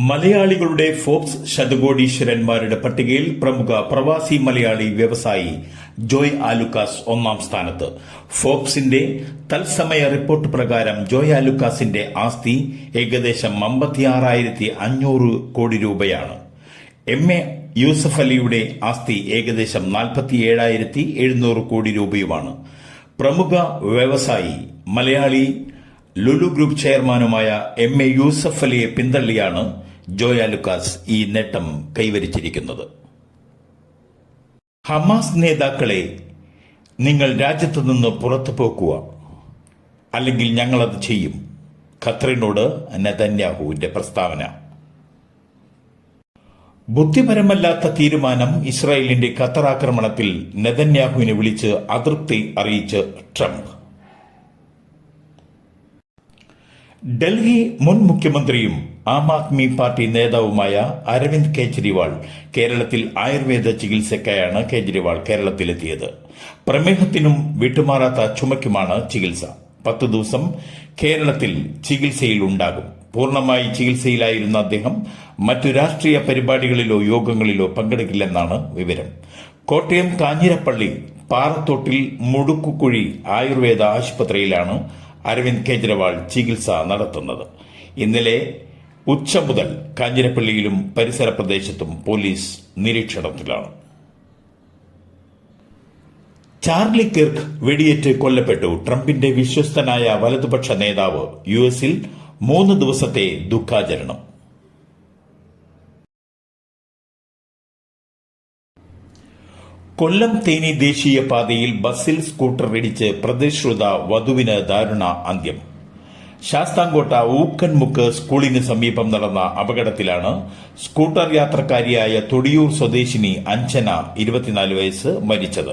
മലയാളികളുടെ ഫോബ്സ് ശതകോടീശ്വരന്മാരുടെ പട്ടികയിൽ പ്രമുഖ പ്രവാസി മലയാളി വ്യവസായി ജോയ് ആലുക്കാസ് ഒന്നാം സ്ഥാനത്ത്. ഫോബ്സിന്റെ തത്സമയ റിപ്പോർട്ട് പ്രകാരം ജോയ് ആലുക്കാസിന്റെ ആസ്തി ഏകദേശം 56,500 കോടി രൂപയാണ്. എം.എ. യൂസഫ് അലിയുടെ ആസ്തി ഏകദേശം 47,700 കോടി രൂപയുമാണ്. പ്രമുഖ വ്യവസായി മലയാളി ലുലു ഗ്രൂപ്പ് ചെയർമാനുമായ എം.എ. യൂസഫ് അലിയെ പിന്തള്ളിയാണ് ജോയ് ആലുക്കാസ് ഈ നേട്ടം കൈവരിച്ചിരിക്കുന്നത്. ഹമാസ് നേതാക്കളെ നിങ്ങൾ രാജ്യത്തു നിന്ന് പുറത്തു പോക്കുക, അല്ലെങ്കിൽ ഞങ്ങളത് ചെയ്യും. ഖത്തറിനോട് നെതന്യാഹുവിന്റെ പ്രസ്താവന. ബുദ്ധിപരമല്ലാത്ത തീരുമാനം. ഇസ്രായേലിന്റെ ഖത്തർ ആക്രമണത്തിൽ നെതന്യാഹുവിനെ വിളിച്ച് അതൃപ്തി അറിയിച്ച് ട്രംപ്. ഡൽഹി മുൻ മുഖ്യമന്ത്രിയും ആം ആദ്മി പാർട്ടി നേതാവുമായ അരവിന്ദ് കെജ്രിവാൾ കേരളത്തിൽ ആയുർവേദ ചികിത്സയ്ക്കായാണ് കേജ്രിവാൾ കേരളത്തിലെത്തിയത്. പ്രമേഹത്തിനും വിട്ടുമാറാത്ത ചുമയ്ക്കുമാണ് ചികിത്സ. 10 ദിവസം കേരളത്തിൽ ചികിത്സയിലുണ്ടാകും. പൂർണ്ണമായി ചികിത്സയിലായിരുന്ന അദ്ദേഹം മറ്റു രാഷ്ട്രീയ പരിപാടികളിലോ യോഗങ്ങളിലോ പങ്കെടുക്കില്ലെന്നാണ് വിവരം. കോട്ടയം കാഞ്ഞിരപ്പള്ളി പാറത്തോട്ടിൽ മുടുക്കുകുഴി ആയുർവേദ ആശുപത്രിയിലാണ് അരവിന്ദ് കെജ്രിവാൾ ചികിത്സ നടത്തുന്നത്. ഇന്നലെ ഉച്ച മുതൽ കാഞ്ഞിരപ്പള്ളിയിലും പരിസര പ്രദേശത്തും പോലീസ് നിരീക്ഷണത്തിലാണ്. ചാർലി കിർക്ക് വെടിയേറ്റ് കൊല്ലപ്പെട്ടു. ട്രംപിന്റെ വിശ്വസ്തനായ വലതുപക്ഷ നേതാവ്. യുഎസിൽ 3 ദിവസത്തെ ദുഃഖാചരണം. കൊല്ലം തേനി ദേശീയ പാതയിൽ ബസ്സിൽ സ്കൂട്ടർ ഇടിച്ച് പ്രതിശ്രുത വധുവിന് ദാരുണ അന്ത്യം. ശാസ്താംകോട്ട ഊക്കൻമുക്ക് സ്കൂളിന് സമീപം നടന്ന അപകടത്തിലാണ് സ്കൂട്ടർ യാത്രക്കാരിയായ തൊടിയൂർ സ്വദേശിനി അഞ്ജന 24 വയസ്സ് മരിച്ചത്.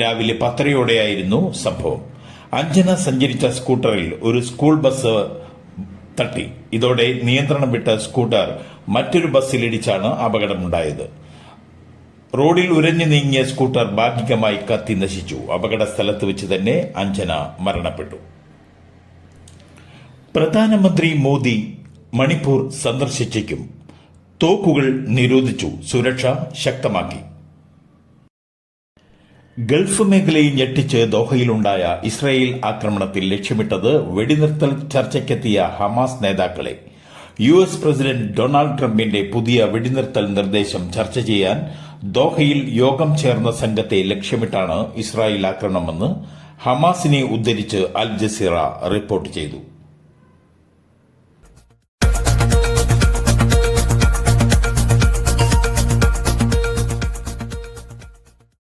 രാവിലെ 10:30യോടെയായിരുന്നു സംഭവം. അഞ്ജന സഞ്ചരിച്ച സ്കൂട്ടറിൽ ഒരു സ്കൂൾ ബസ് തട്ടി. ഇതോടെ നിയന്ത്രണം വിട്ട സ്കൂട്ടർ മറ്റൊരു ബസ്സിലിടിച്ചാണ് അപകടമുണ്ടായത്. റോഡിൽ ഉരഞ്ഞു നീങ്ങിയ സ്കൂട്ടർ ഭാഗികമായി കത്തി നശിച്ചു. അപകട സ്ഥലത്ത് വെച്ച് തന്നെ അഞ്ജന മരണപ്പെട്ടു. പ്രധാനമന്ത്രി മോദി മണിപ്പൂർ സന്ദർശിച്ചേക്കും. തോക്കുകൾ നിരോധിച്ചു. സുരക്ഷ ശക്തമാക്കി. ഗൾഫ് മേഖലയെ ഞെട്ടിച്ച് ദോഹയിലുണ്ടായ ഇസ്രായേൽ ആക്രമണത്തിൽ ലക്ഷ്യമിട്ടത് വെടിനിർത്തൽ ചർച്ചയ്ക്കെത്തിയ ഹമാസ് നേതാക്കളെ. യുഎസ് പ്രസിഡന്റ് ഡൊണാൾഡ് ട്രംപിന്റെ പുതിയ വെടിനിർത്തൽ നിർദ്ദേശം ചർച്ച ചെയ്യാൻ ദോഹയിൽ യോഗം ചേർന്ന സംഘത്തെ ലക്ഷ്യമിട്ടാണ് ഇസ്രായേൽ ആക്രമണമെന്ന് ഹമാസിനെ ഉദ്ധരിച്ച് അൽ ജസീറ റിപ്പോർട്ട് ചെയ്തു.